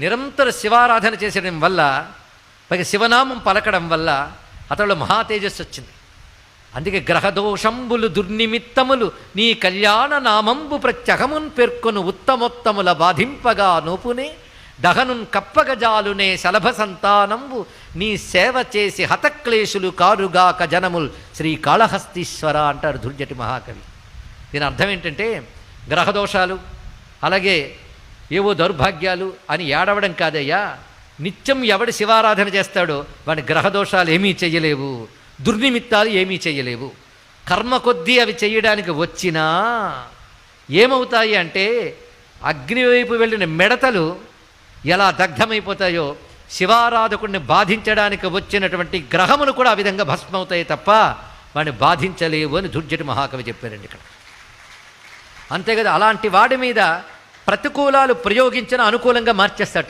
నిరంతర శివారాధన చేసడం వల్ల పైగా శివనామం పలకడం వల్ల అతడు మహా తేజస్సు వచ్చింది. అందుకే గ్రహదోషంబులు దుర్నిమిత్తములు నీ కళ్యాణ నామంబు ప్రత్యహమున్ పేర్కొను ఉత్తమోత్తముల బాధింపగా నోపునే దహనున్ కప్పగజాలునే శలభ సంతానంబు నీ సేవ చేసి హతక్లేశులు కారుగాక జనముల్ శ్రీకాళహస్తీశ్వర అంటారు దుర్జటి మహాకవి. దీని అర్థం ఏంటంటే గ్రహదోషాలు అలాగే ఏవో దౌర్భాగ్యాలు అని ఏడవడం కాదయ్యా, నిత్యం ఎవడు శివారాధన చేస్తాడో వాడి గ్రహదోషాలు ఏమీ చెయ్యలేవు, దుర్నిమిత్తాలు ఏమీ చెయ్యలేవు. కర్మ కొద్దీ అవి చెయ్యడానికి వచ్చినా ఏమవుతాయి అంటే అగ్ని వైపు వెళ్ళిన మిడతలు ఎలా దగ్ధమైపోతాయో శివారాధకుడిని బాధించడానికి వచ్చినటువంటి గ్రహములు కూడా ఆ విధంగా భస్మవుతాయి తప్ప వాడిని బాధించలేవు అని దుర్జటి మహాకవి చెప్పారండి ఇక్కడ. అంతే కదా, అలాంటి వాడి మీద ప్రతికూలాలు ప్రయోగించిన అనుకూలంగా మార్చేస్తాడు.